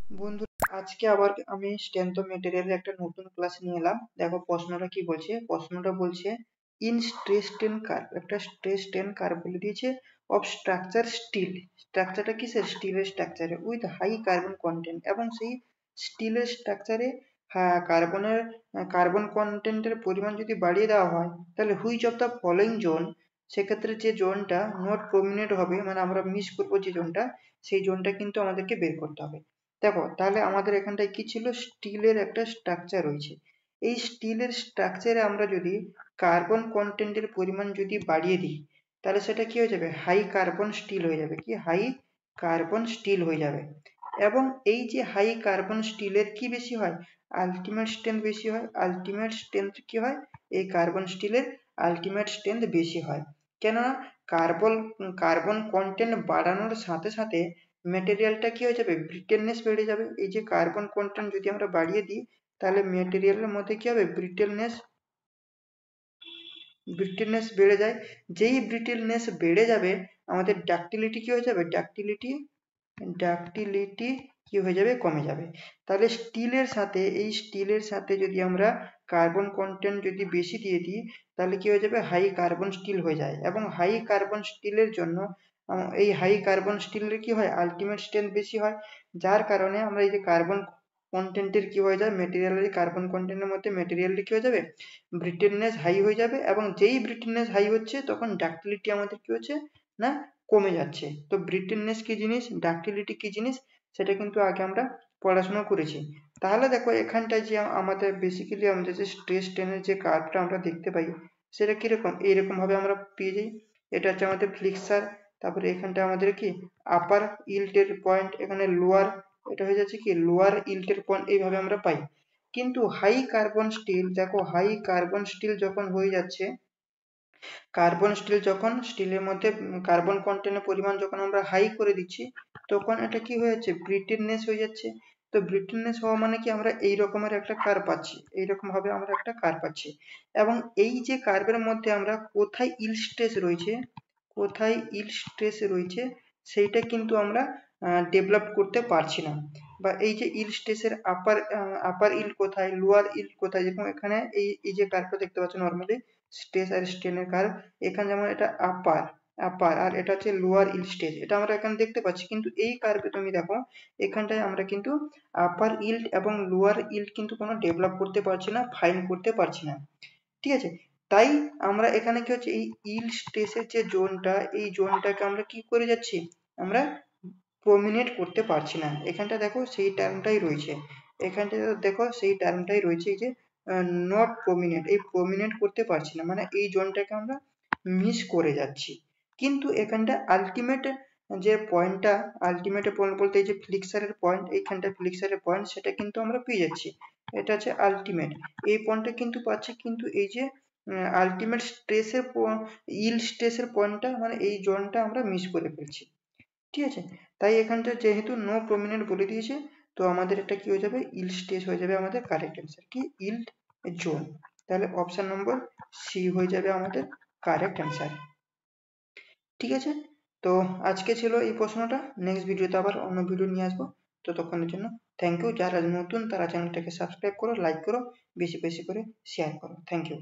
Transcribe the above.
বন্ধু, আজকে আবার আমি স্ট্রেংথ অফ মেটেরিয়ালের একটা নতুন ক্লাস নিয়ে এলাম। দেখো প্রশ্নটা কি বলছে। প্রশ্নটা বলছে ইন স্ট্রেস টেন কার্ভ, একটা স্ট্রেস টেন কার্ভ বলে দিয়েছে অফ স্ট্রাকচার স্টিল। স্ট্রাকচারটা কিসের? স্টিলের স্ট্রাকচারে উইথ হাই কার্বন কন্টেন্ট, এবং সেই স্টিলের স্ট্রাকচারে কার্বন কন্টেন্টের পরিমাণ যদি বাড়িয়ে দেওয়া হয়, তাহলে which of the following zone, সেক্ষেত্রে যে জোনটা নট প্রমিনেন্ট হবে, মানে আমরা মিস করবো যে জোনটা, সেই জোনটা কিন্তু আমাদেরকে বের করতে হবে। দেখো তাহলে আমাদের এখানটায় কি ছিল, স্টিলের একটা স্ট্রাকচার রয়েছে। এই স্টিলের স্ট্রাকচারে আমরা যদি কার্বন কন্টেন্টের পরিমাণ যদি বাড়িয়ে দিই, তাহলে সেটা কি হয়ে যাবে? হাই কার্বন স্টিল হয়ে যাবে। কি? হাই কার্বন স্টিল হয়ে যাবে। এবং এই যে হাই কার্বন স্টিলের কি বেশি হয়? আলটিমেট স্ট্রেংথ বেশি হয়। আলটিমেট স্ট্রেংথ কি হয়? এই কার্বন স্টিলের আলটিমেট স্ট্রেংথ বেশি হয়। কেননা কার্বন কার্বন কন্টেন্ট বাড়ানোর সাথে সাথে মেটেরিয়ালটা কি হয়ে যাবে? ব্রিটেলনেস বেড়ে যাবে। এই যে কার্বন কন্টেন্ট যদি আমরা বাড়িয়ে দিই, তাহলে মেটেরিয়ালের মধ্যে কি হবে? ব্রিটেলনেস ব্রিটেলনেস বেড়ে যায়। যেই ব্রিটেলনেস বেড়ে যাবে, আমাদের ডাক্টিলিটি কি হয়ে যাবে? ডাক্টিলিটি কি হয়ে যাবে? কমে যাবে। তাহলে স্টিলের সাথে যদি আমরা কার্বন কন্টেন্ট যদি বেশি দিয়ে দিই, তাহলে কি হয়ে যাবে? হাই কার্বন স্টিল হয়ে যায়। এবং হাই কার্বন স্টিলের জন্য এই হাই কার্বন স্টিলের কি হয়? আলটিমেট স্ট্রেংথ বেশি হয়। যার কারণে আমরা এই যে কার্বন কন্টেন্টের কি হয়ে যায়, মেটেরিয়ালের কার্বন কন্টেন্টের মধ্যে মেটেরিয়ালটি কি হয়ে যাবে? ব্রিটেলনেস হাই হয়ে যাবে। এবং যেই ব্রিটেলনেস হাই হচ্ছে, তখন ডাক্টিলিটি আমাদের কি হচ্ছে না, কমে যাচ্ছে। তো ব্রিটেলনেস কি জিনিস, ডাক্টিলিটি কি জিনিস, সেটা কিন্তু আগে আমরা পড়াশোনা করেছি। তাহলে দেখো এখানটায় যে আমাদের বেসিক্যালি আমাদের যে স্ট্রেস টেনের যে কার্ভটা আমরা দেখতে পাই, সেটা কিরকম? এইরকম ভাবে আমরা পেয়ে যাই। এটা হচ্ছে আমাদের ফ্লিক্সার। তারপরে এখানটা আমাদের কি আপার ইল্টের পয়েন্ট, এখানে লোয়ার, এটা হয়ে যাচ্ছে কি লোয়ার ইল্টের পয়েন্ট, এইভাবে আমরা পাই। কিন্তু হাই কার্বন স্টিল, দেখো হাই কার্বন স্টিল যখন হয়ে যাচ্ছে, কার্বন স্টিল যখন স্টিলের মধ্যে কার্বন কন্টেন্টের পরিমাণ যখন আমরা হাই করে দিচ্ছি, তখন এটা কি হয়ে যাচ্ছে? ব্রিটেলনেস হয়ে যাচ্ছে। তো ব্রিটেলনেস হওয়া মানে কি, আমরা এই রকমের একটা কার্ভ পাচ্ছি, এইরকম ভাবে আমরা একটা কার্ভ পাচ্ছি। এবং এই যে কার্ভের মধ্যে আমরা কোথায় ইল স্ট্রেস রয়েছে, কোথায় ইল স্ট্রেস রয়েছে, সেইটা কিন্তু আমরা ডেভেলপ করতে পারছি না। বা এই যে ইল স্ট্রেসের আপার ইল কোথায়, লোয়ার ইল কোথায়, যেরকম এখানে এই এই যে কার্ভটা দেখতে পাচ্ছ নর্মালি স্ট্রেস আর স্ট্রেনের কার্ভ, এখানে যেমন এটা আপার আর এটা হচ্ছে লোয়ার ইল স্টেজ, এটা আমরা এখানে দেখতে পাচ্ছি। কিন্তু এই কার্ভে তুমি দেখো, এখানটায় আমরা কিন্তু আপার ইল্ড এবং লোয়ার ইল্ড কিন্তু কোনো ডেভেলপ করতে পারছি না, ফাইন করতে পারছি না। ঠিক আছে? তাই আমরা এখানে কি হচ্ছে, এই ইল স্ট্রেসের যে জোনটা, এই জোনটাকে আমরা কি করে যাচ্ছি, আমরা প্রমিনেট করতে পারছি না। এখানটা দেখো সেই টার্মটাই রয়েছে, এখানটা দেখো সেই টার্মটাই রয়েছে, এই যে নট প্রমিনেন্ট, এই প্রমিনেন্ট করতে পারছি না, মানে এই জোনটাকে আমরা মিস করে যাচ্ছি। কিন্তু এখানটা আলটিমেট যে পয়েন্টটা, আলটিমেট পয়েন্ট বলতে এই যে ফ্লিক্সারের পয়েন্ট, এইখানটা ফ্লিক্সারের পয়েন্ট, সেটা কিন্তু আমরা পেয়ে যাচ্ছি। এটা হচ্ছে আলটিমেট, এই পয়েন্টটা কিন্তু পাচ্ছি। কিন্তু এই যে আলটিমেট স্ট্রেসের ইল স্ট্রেসের পয়েন্টটা, মানে এই জোনটা আমরা মিস করে ফেলছি। ঠিক আছে? তাই এখানটা যেহেতু নো প্রমিনেন্ট বলে দিয়েছে, তো আমাদের এটা কি হয়ে যাবে? ইল স্টেজ হয়ে যাবে আমাদের কারেক্ট অ্যান্সার। কি? Yield zone. তাহলে অপশন নম্বর সি হয়ে যাবে আমাদের কারেক্ট অ্যান্সার। ঠিক আছে? তো আজকে ছিল এই প্রশ্নটা। নেক্সট ভিডিওতে আবার অন্য ভিডিও নিয়ে আসবো। ততক্ষণের জন্য থ্যাংক ইউ। যারা নতুন তারা চ্যানেলটাকে সাবস্ক্রাইব করো, লাইক করো, বেশি বেশি করে শেয়ার করো। Thank you.